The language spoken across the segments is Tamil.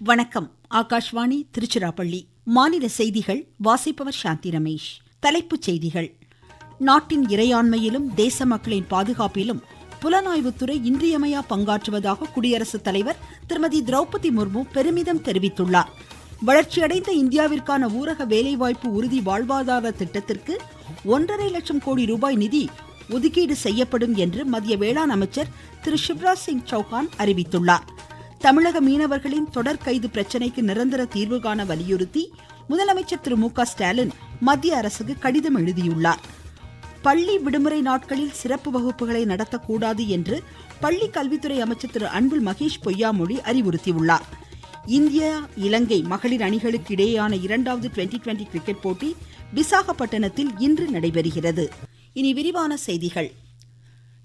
வணக்கம். ஆகாஷ்வாணி திருச்சிராப்பள்ளி. மாநில செய்திகள் வாசிப்பவர் சாந்தி ரமேஷ். தலைப்புச் செய்திகள். நாட்டின் இறையாண்மையிலும் தேச மக்களின் பாதுகாப்பிலும் புலனாய்வுத்துறை இன்றியமையா பங்காற்றுவதாக குடியரசுத் தலைவர் திருமதி திரௌபதி முர்மு பெருமிதம் தெரிவித்துள்ளார். வளர்ச்சியடைந்த இந்தியாவிற்கான ஊரக வேலைவாய்ப்பு உறுதி வாழ்வாதார திட்டத்திற்கு 1.5 லட்சம் கோடி ரூபாய் நிதி ஒதுக்கீடு செய்யப்படும் என்று மத்திய வேளாண் அமைச்சர் திரு சிவராஜ் சிங் சௌஹான் அறிவித்துள்ளார். தமிழக மீனவர்களின் தொடர் கைது பிரச்சினைக்கு நிரந்தர தீர்வு காண வலியுறுத்தி முதலமைச்சர் திரு மு.க. ஸ்டாலின் மத்திய அரசுக்கு கடிதம் எழுதியுள்ளார். பள்ளி விடுமுறை நாட்களில் சிறப்பு வகுப்புகளை நடத்தக்கூடாது என்று பள்ளி கல்வித்துறை அமைச்சர் திரு அன்பில் மகேஷ் பொய்யாமொழி அறிவுறுத்தியுள்ளார். இந்தியா இலங்கை மகளிர் அணிகளுக்கு இடையேயான 2வது டுவெண்டி கிரிக்கெட் போட்டி விசாகப்பட்டினத்தில் இன்று நடைபெறுகிறது. இனி விரிவான செய்திகள்.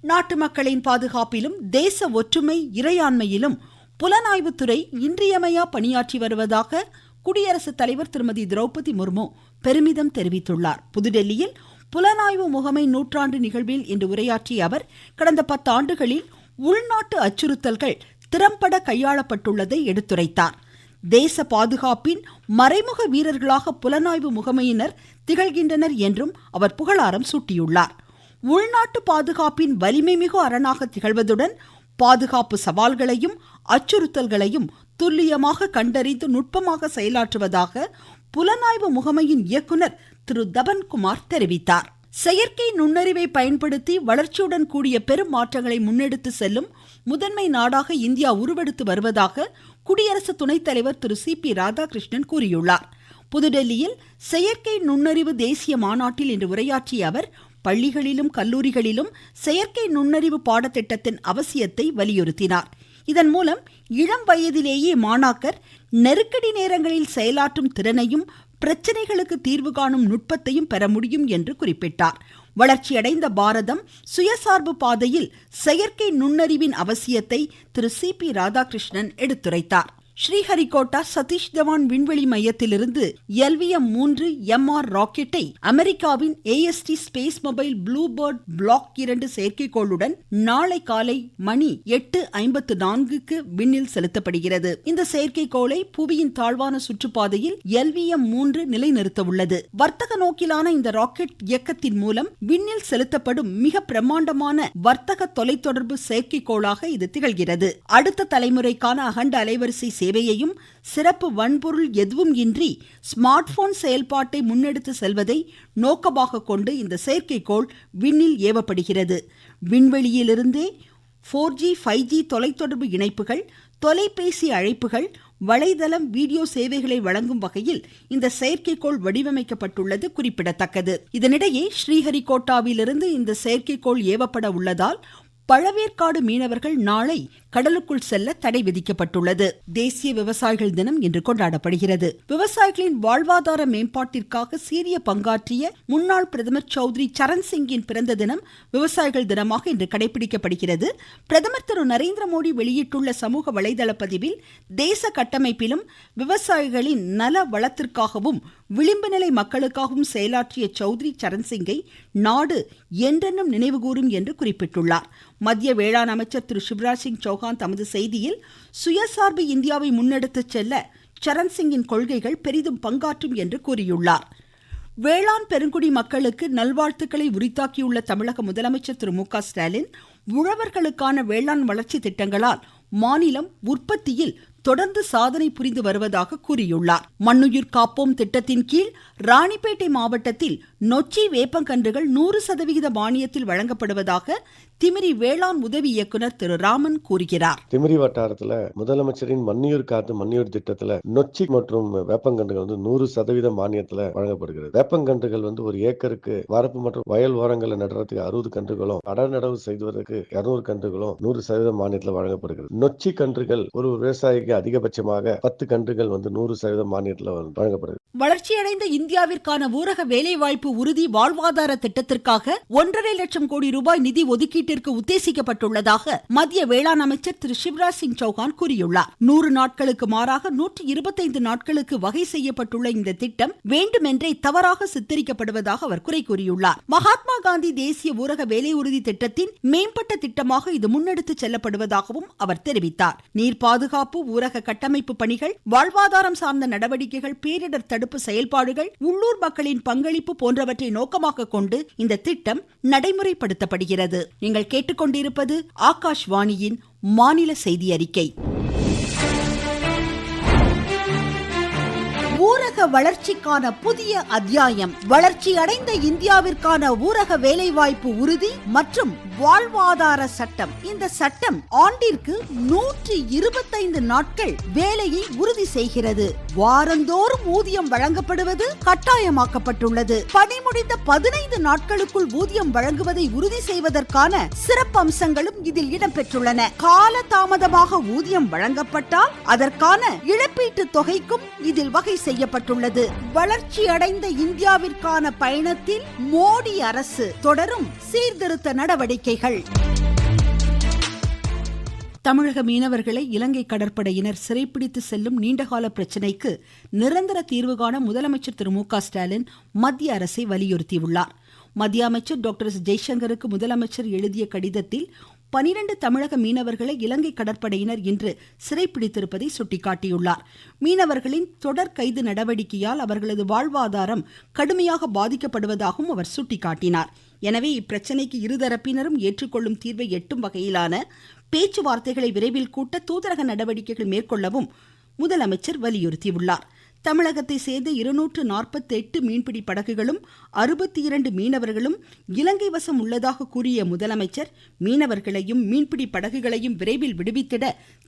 நாட்டு மக்களின் பாதுகாப்பிலும் தேச ஒற்றுமை இறையாண்மையிலும் புலனாய்வுத்துறை இன்றியமையா பணியாற்றி வருவதாக குடியரசுத் தலைவர் திருமதி திரௌபதி முர்மு பெருமிதம் தெரிவித்துள்ளார். புதுடெல்லியில் புலனாய்வு முகமை நூற்றாண்டு நிகழ்வில் இன்று உரையாற்றிய அவர் கடந்த 10 ஆண்டுகளில் உள்நாட்டு அச்சுறுத்தல்கள் திறம்பட கையாளப்பட்டுள்ளதை எடுத்துரைத்தார். தேச பாதுகாப்பின் மறைமுக வீரர்களாக புலனாய்வு முகமையினர் திகழ்கின்றனர் என்றும் அவர் புகழாரம் சூட்டியுள்ளார். உள்நாட்டு பாதுகாப்பின் வலிமை மிகு அரணாக திகழ்வதுடன் பாதுகாப்பு சவால்களையும் அச்சுறுத்தல்களையும் துல்லியமாக கண்டறிந்து நுட்பமாக செயலாற்றுவதாக புலனாய்வு முகமையின் இயக்குனர் திரு தபன்குமார் தெரிவித்தார். செயற்கை நுண்ணறிவை பயன்படுத்தி வளர்ச்சியுடன் கூடிய பெரும் மாற்றங்களை முன்னெடுத்து செல்லும் முதன்மை நாடாக இந்தியா உருவெடுத்து வருவதாக குடியரசு துணைத் தலைவர் திரு சி.பி. ராதாகிருஷ்ணன் கூறியுள்ளார். புதுடெல்லியில் செயற்கை நுண்ணறிவு தேசிய மாநாட்டில் இன்று உரையாற்றிய அவர் பள்ளிகளிலும் கல்லூரிகளிலும் செயற்கை நுண்ணறிவு பாடத்திட்டத்தின் அவசியத்தை வலியுறுத்தினார். இதன் மூலம் இளம் வயதிலேயே மாணாக்கர் நெருக்கடி நேரங்களில் செயலாற்றும் திறனையும் பிரச்சனைகளுக்கு தீர்வு காணும் நுட்பத்தையும் பெற முடியும் என்று குறிப்பிட்டார். வளர்ச்சியடைந்த பாரதம் சுயசார்பு பாதையில் செயற்கை நுண்ணறிவின் அவசியத்தை திரு சி.பி. ராதாகிருஷ்ணன் எடுத்துரைத்தார். ஸ்ரீஹரிகோட்டா சதீஷ் தவான் விண்வெளி மையத்திலிருந்து LVM-3 MR ராக்கெட்டை அமெரிக்காவின் AST space mobile Bluebird block 2 செயற்கைக்கோளுடன் நாளை காலை மணி 8:54க்கு விண்ணில் செலுத்தப்படுகிறது. இந்த செயற்கைக்கோளை புவியின் தாழ்வான சுற்றுப்பாதையில் LVM-3 நிலைநிறுத்த உள்ளது. வர்த்தக நோக்கிலான இந்த ராக்கெட் இயக்கத்தின் மூலம் விண்ணில் செலுத்தப்படும் மிக பிரம்மாண்டமான வர்த்தக தொலைத்தொடர்பு செயற்கைக்கோளாக இது திகழ்கிறது. அடுத்த தலைமுறைக்கான அகண்ட அலைவரிசை சேவையையும் சிறப்பு வன்பொருள் எதுவும் இன்றி ஸ்மார்ட் போன் செயல்பாட்டை முன்னெடுத்து செல்வதை நோக்கமாக கொண்டு இந்த செயற்கைக்கோள் விண்ணில் ஏவப்படுகிறது. விண்வெளியிலிருந்தே 4G 5G தொலைத்தொடர்பு இணைப்புகள், தொலைபேசி அழைப்புகள், வலைதளம், வீடியோ சேவைகளை வழங்கும் வகையில் இந்த செயற்கைக்கோள் வடிவமைக்கப்பட்டுள்ளது குறிப்பிடத்தக்கது. இதனிடையே ஸ்ரீஹரிகோட்டாவிலிருந்து இந்த செயற்கைக்கோள் ஏவப்பட உள்ளதால் பழவேற்காடு மீனவர்கள் நாளை கடலுக்குள் செல்ல தடை விதிக்கப்பட்டுள்ளது. தேசிய விவசாயிகள் தினம் இன்று கொண்டாடப்படுகிறது. விவசாயிகளின் வாழ்வாதார மேம்பாட்டிற்காக சீரிய பங்காற்றிய முன்னாள் பிரதமர் சௌத்ரி சரண் சிங்கின் பிறந்த தினம் விவசாயிகள் தினமாக இன்று கடைபிடிக்கப்படுகிறது. பிரதமர் திரு நரேந்திர மோடி வெளியிட்டுள்ள சமூக வலைதள பதிவில் தேச கட்டமைப்பிலும் விவசாயிகளின் நல வளத்திற்காகவும் விளிம்பு நிலை மக்களுக்காகவும் செயலாற்றிய சௌத்ரி சரண் சிங்கை நாடு என்றென்னும் நினைவுகூரும் என்று குறிப்பிட்டுள்ளார். மத்திய வேளாண் அமைச்சர் திரு சிவராஜ் சிங் சௌஹான் தமது செய்தியில் சுயசார்பு இந்தியாவை முன்னெடுத்து செல்ல சரண் சிங்கின் கொள்கைகள் பெரிதும் பங்காற்றும் என்று கூறியுள்ளார். வேளாண் பெருங்குடி மக்களுக்கு நல்வாழ்த்துக்களை உரித்தாக்கியுள்ள தமிழக முதலமைச்சர் திரு மு.க. ஸ்டாலின் உழவர்களுக்கான வேளாண் வளர்ச்சி திட்டங்களால் மாநிலம் உற்பத்தியில் தொடர்ந்து சாதனை புரிந்து வருவதாக கூறியுள்ளார். மண்ணுயிர் காப்போம் திட்டத்தின் கீழ் ராணிப்பேட்டை மாவட்டத்தில் நொச்சி வேப்பங்கன்றுகள் 100% மானியத்தில் வழங்கப்படுவதாக திமிரி வேளாண் உதவி இயக்குனர் திரு ராமன் கூறுகிறார். திமிரி வட்டாரத்துல முதலமைச்சரின் மண்ணுயிர் காத்து மண்ணுயிர் திட்டத்துல நொச்சி மற்றும் வேப்பங்கன்றுகள் 100% மானியத்துல வழங்கப்படுகிறது. வேப்பங்கன்றுகள் ஒரு ஏக்கருக்கு வரப்பு மற்றும் வயல் ஓரங்களை நடுறதுக்கு 60 கன்றுகளும், அடநடவு செய்வதற்கு 200 கன்றுகளும் 100% மானியத்துல வழங்கப்படுகிறது. நொச்சி கன்றுகள் ஒரு விவசாயிக்கு அதிகபட்சமாக 10 கன்றுகள் 100% மானியத்துல வழங்கப்படுகிறது. வளர்ச்சியடைந்த இந்தியாவிற்கான ஊரக வேலைவாய்ப்பு உறுதி வாழ்வாதார திட்டத்திற்காக 1.5 லட்சம் கோடி ரூபாய் நிதி ஒதுக்கீட்டிற்கு உத்தேசிக்கப்பட்டுள்ளதாக மத்திய வேளாண் அமைச்சர் திரு சிவராஜ் சிங் சௌஹான் கூறியுள்ளார். 100 நாட்களுக்கு மாறாக 125 நாட்களுக்கு வகை செய்யப்பட்டுள்ள இந்த திட்டம் வேண்டுமென்றே தவறாக சித்தரிக்கப்படுவதாக அவர் குறை கூறியுள்ளார். மகாத்மா காந்தி தேசிய ஊரக வேலை உறுதி திட்டத்தின் மேம்பட்ட திட்டமாக இது முன்னெடுத்து செல்லப்படுவதாகவும் அவர் தெரிவித்தார். நீர் பாதுகாப்பு, ஊரக ஊரக கட்டமைப்பு பணிகள், வாழ்வாதாரம் சார்ந்த நடவடிக்கைகள், பேரிடர் தடுப்பு செயல்பாடுகள், உள்ளூர் மக்களின் பங்களிப்பு போன்றவற்றை நோக்கமாக கொண்டு இந்த திட்டம் நடைமுறைப்படுத்தப்படுகிறது. நீங்கள் கேட்டுக்கொண்டிருப்பது ஆகாஷ்வாணியின் மாநில செய்தி அறிக்கை. ஊரக வளர்ச்சிக்கான புதிய அத்தியாயம். வளர்ச்சி அடைந்த இந்தியாவிற்கான ஊரக வேலைவாய்ப்பு உறுதி மற்றும் வாழ்வாதார சட்டம். இந்த சட்டம் ஆண்டிற்கு 125 நாட்கள் வேலையை உறுதி செய்கிறது. வாரந்தோறும் ஊதியம் வழங்கப்படுவது கட்டாயமாக்கப்பட்டுள்ளது. பணி முடிந்த 15 நாட்களுக்குள் ஊதியம் வழங்குவதை உறுதி செய்வதற்கான சிறப்பு அம்சங்களும் இதில் இடம்பெற்றுள்ளன. கால தாமதமாக ஊதியம் வழங்கப்பட்டால் அதற்கான இழப்பீட்டு தொகைக்கும் இதில் வகை செய்யப்பட்டுள்ளது. வளர்ச்சி அடைந்த இந்தியாவிற்கான பயணத்தில் மோடி அரசு தொடரும் சீர்திருத்த நடவடிக்கைகள். தமிழக மீனவர்களை இலங்கை கடற்படையினர் சிறைப்பிடித்து செல்லும் நீண்டகால பிரச்சினைக்கு நிரந்தர தீர்வு காண முதலமைச்சர் திரு மு.க. ஸ்டாலின் மத்திய அரசை வலியுறுத்தியுள்ளார். மத்திய அமைச்சர் டாக்டர் எஸ். ஜெய்சங்கருக்கு முதலமைச்சர் எழுதிய கடிதத்தில் 12 தமிழக மீனவர்களை இலங்கை கடற்படையினர் இன்று சிறைப்பிடித்திருப்பதை சுட்டிக்காட்டியுள்ளார். மீனவர்களின் தொடர் கைது நடவடிக்கையால் அவர்களது வாழ்வாதாரம் கடுமையாக பாதிக்கப்படுவதாகவும் அவர் சுட்டிக்காட்டினார். எனவே இப்பிரச்சனைக்கு இருதரப்பினரும் ஏற்றுக்கொள்ளும் தீர்வை எட்டும் வகையிலான பேச்சுவார்த்தைகளை விரைவில் கூட்ட தூதரக நடவடிக்கைகள் மேற்கொள்ளவும் முதலமைச்சர் வலியுறுத்தியுள்ளார். தமிழகத்தை சேர்ந்த 248 மீன்பிடி படகுகளும் 62 மீனவர்களும் இலங்கை வசம் உள்ளதாக கூறிய முதலமைச்சர் மீனவர்களையும் மீன்பிடி படகுகளையும் விரைவில் விடுவித்திட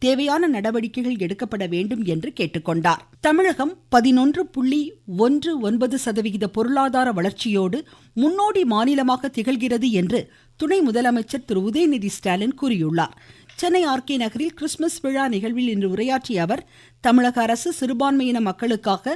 தேவையான நடவடிக்கைகள் எடுக்கப்பட வேண்டும் என்று கேட்டுக்கொண்டார். தமிழகம் 11.19% பொருளாதார வளர்ச்சியோடு முன்னோடி மாநிலமாக திகழ்கிறது என்று துணை முதலமைச்சர் திரு உதயநிதி ஸ்டாலின் கூறியுள்ளார். சென்னை ஆர்கே நகரில் கிறிஸ்துமஸ் விழா நிகழ்வில் இன்று உரையாற்றிய அவர் தமிழக அரசு சிறுபான்மையின மக்களுக்காக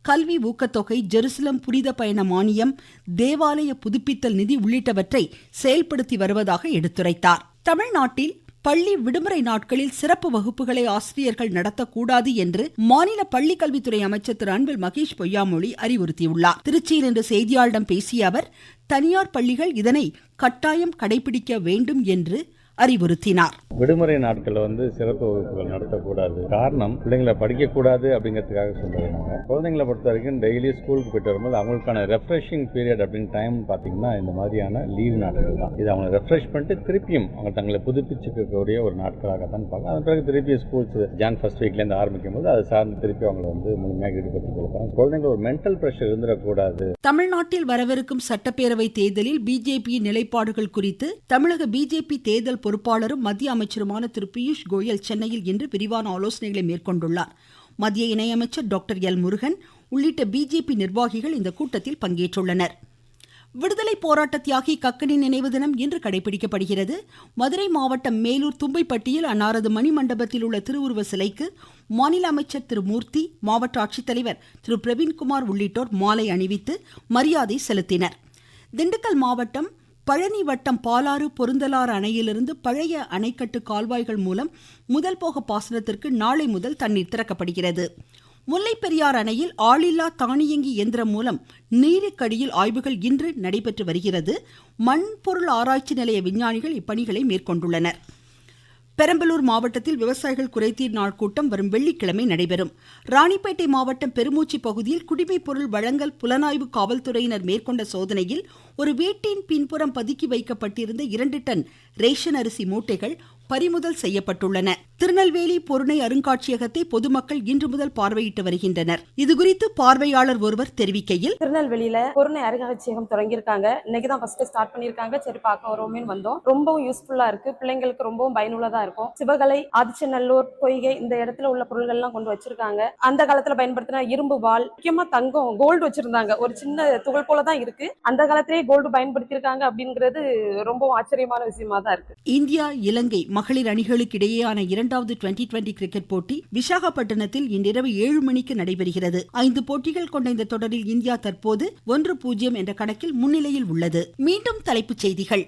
கல்வி ஊக்கத்தொகை, ஜெருசலம் புனித பயண மானியம், தேவாலய புதுப்பித்தல் நிதி உள்ளிட்டவற்றை செயல்படுத்தி வருவதாக எடுத்துரைத்தார். தமிழ்நாட்டில் பள்ளி விடுமுறை நாட்களில் சிறப்பு வகுப்புகளை ஆசிரியர்கள் நடத்தக்கூடாது என்று மாநில பள்ளிக்கல்வித்துறை அமைச்சர் திரு அன்பில் மகேஷ் பொய்யாமொழி அறிவுறுத்தியுள்ளார். திருச்சியில் இன்று செய்தியாளர்களிடம் பேசிய அவர் தனியார் பள்ளிகள் இதனை கட்டாயம் கடைபிடிக்க வேண்டும் என்று அறிவுறுத்தினார். விடுமுறை நாட்களில் சிறப்பு வகுப்புகள் நடத்தக்கூடாது. காரணம் பிள்ளைங்களை படிக்கக்கூடாது அப்படிங்கிறதுக்காக சொல்றாங்க. குழந்தைங்களை பொறுத்த வரைக்கும் டெய்லி ஸ்கூலுக்கு போயிட்டு வரும்போது அவங்களுக்கான ரெஃப்ரெஷிங் பீரியட் அப்படின்னு டைம் பார்த்தீங்கன்னா இந்த மாதிரியான லீவ் நாட்கள் தான். இது அவங்க ரெஃப்ரெஷ் பண்ணிட்டு திருப்பியும் அவங்க தங்களை புதுப்பிச்சுக்கக்கூடிய ஒரு நாட்களாக தான் பார்க்கலாம். அதன் பிறகு திருப்பி ஸ்கூல்ஸ் ஜான் ஃபர்ஸ்ட் வீக்லேருந்து ஆரம்பிக்கும் போது அதை சார்ந்து திருப்பி அவங்களை முழுமையாக ஈடுபடுத்திக் கொடுப்பாங்க. குழந்தைங்க ஒரு மென்டல் பிரஷர் இருந்துடக்கூடாது. தமிழ்நாட்டில் வரவிருக்கும் சட்டப்பேரவை தேர்தலில் பிஜேபியின் நிலைப்பாடுகள் குறித்து தமிழக பிஜேபி தேர்தல் பொறுப்பாளரும் மத்திய அமைச்சருமான திரு பியூஷ் கோயல் சென்னையில் இன்று விரிவான ஆலோசனைகளை மேற்கொண்டுள்ளார். மத்திய இணையமைச்சர் டாக்டர் எல் முருகன் உள்ளிட்ட பிஜேபி நிர்வாகிகள் இந்த கூட்டத்தில் பங்கேற்றுள்ளனர். விடுதலை போராட்ட தியாகி கக்கனின் நினைவு தினம் இன்று கடைபிடிக்கப்படுகிறது. மதுரை மாவட்டம் மேலூர் தும்பைப்பட்டியில் அன்னாரது மணிமண்டபத்தில் உள்ள திருவுருவ சிலைக்கு மாநில அமைச்சர் திரு மூர்த்தி, மாவட்ட ஆட்சித்தலைவர் திரு பிரவீன்குமார் உள்ளிட்டோர் மாலை அணிவித்து மரியாதை செலுத்தினர். திண்டுக்கல் மாவட்டம் பழனி வட்டம் பாலாறு பொருந்தலாறு அணையிலிருந்து பழைய அணைக்கட்டு கால்வாய்கள் மூலம் முதல் போக பாசனத்திற்கு நாளை முதல் தண்ணீர் திறக்கப்படுகிறது. முல்லை பெரியாறு அணையில் ஆளில்லா தானியங்கி இயந்திரம் மூலம் நீருக்கடியில் ஆய்வுகள் இன்று நடைபெற்று வருகிறது. மண்பொருள் ஆராய்ச்சி நிலைய விஞ்ஞானிகள் இப்பணிகளை மேற்கொண்டுள்ளனர். பெரம்பலூர் மாவட்டத்தில் விவசாயிகள் குறைதீர் நாள் கூட்டம் வரும் வெள்ளிக்கிழமை நடைபெறும். ராணிப்பேட்டை மாவட்டம் பெருமூச்சி பகுதியில் குடிமைப் பொருள் வழங்கல் புலனாய்வு காவல்துறையினர் மேற்கொண்ட சோதனையில் ஒரு வீட்டின் பின்புறம் பதுக்கி வைக்கப்பட்டிருந்த 2 டன் ரேஷன் அரிசி மூட்டைகள் பறிமுதல் செய்யப்பட்டுள்ளன. திருநெல்வேலி பொருணை அருங்காட்சியகத்தை பொதுமக்கள் இன்று முதல் பார்வையிட்டு வருகின்றனர். இதுகுறித்து பார்வையாளர் ஒருவர் தெரிவிக்கையில், திருநெல்வேலியில பொருணை அருங்காட்சியகம் தொடங்கியிருக்காங்க. இன்னைக்கு தான் ஃபர்ஸ்ட் ஸ்டார்ட் பண்ணிருக்காங்க. சரி பார்க்க வருவோமே வந்தோம். ரொம்பவும் யூஸ்ஃபுல்லா இருக்கு. பிள்ளைங்களுக்கு ரொம்பவும் பயனுள்ளதா இருக்கும். சிவகலை, ஆதிச்சநல்லூர், பொய்கை இந்த இடத்துல உள்ள பொருட்கள் எல்லாம் கொண்டு வச்சிருக்காங்க. அந்த காலத்துல பயன்படுத்தின இரும்பு வாள், முக்கியமா தங்கம், கோல்டு வச்சிருந்தாங்க. ஒரு சின்ன துகள் போலதான் இருக்கு. அந்த காலத்திலேயே கோல்டு பயன்படுத்தியிருக்காங்க அப்படிங்கிறது ரொம்பவும் ஆச்சரியமான விஷயமா தான் இருக்கு. இந்தியா இலங்கை மகளிர் அணிகளுக்கு இடையேயான 2வது டுவெண்டி கிரிக்கெட் போட்டி விசாகப்பட்டினத்தில் இன்றிரவு 7 மணிக்கு நடைபெறுகிறது. 5 போட்டிகள் கொண்ட இந்த தொடரில் இந்தியா தற்போது 1-0 என்ற கணக்கில் முன்னிலையில் உள்ளது. மீண்டும் தலைப்புச் செய்திகள்.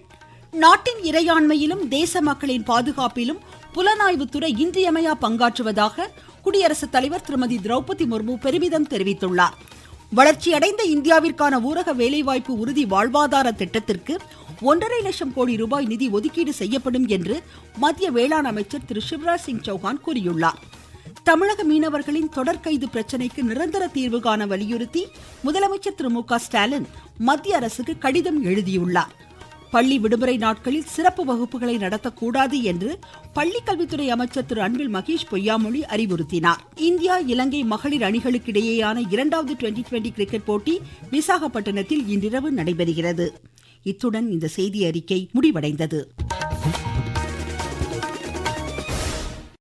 நாட்டின் இறையாண்மையிலும் தேச மக்களின் பாதுகாப்பிலும் புலனாய்வுத்துறை இன்றியமையா பங்காற்றுவதாக குடியரசுத் தலைவர் திருமதி திரௌபதி முர்மு பெருமிதம் தெரிவித்துள்ளார். வளர்ச்சியடைந்த இந்தியாவிற்கான ஊரக வேலைவாய்ப்பு உறுதி வாழ்வாதார திட்டத்திற்கு 1.5 லட்சம் கோடி ரூபாய் நிதி ஒதுக்கீடு செய்யப்படும் என்று மத்திய வேளாண் அமைச்சர் திரு சிவராஜ் சிங் சௌஹான் கூறியுள்ளார். தமிழக மீனவர்களின் தொடர் கைது பிரச்சினைக்கு நிரந்தர தீர்வு காண வலியுறுத்தி முதலமைச்சர் திரு மு க ஸ்டாலின் மத்திய அரசுக்கு கடிதம் எழுதியுள்ளார். பள்ளி விடுமுறை நாட்களில் சிறப்பு வகுப்புகளை நடத்தக்கூடாது என்று பள்ளிக்கல்வித்துறை அமைச்சர் திரு அன்பில் மகேஷ் பொய்யாமொழி அறிவுறுத்தினார். இந்தியா இலங்கை மகளிர் அணிகளுக்கிடையேயான 2வது டுவெண்டி கிரிக்கெட் போட்டி விசாகப்பட்டினத்தில் இன்றிரவு நடைபெறுகிறது. இத்துடன் இந்த செய்தி அறிக்கை முடிவடைந்தது.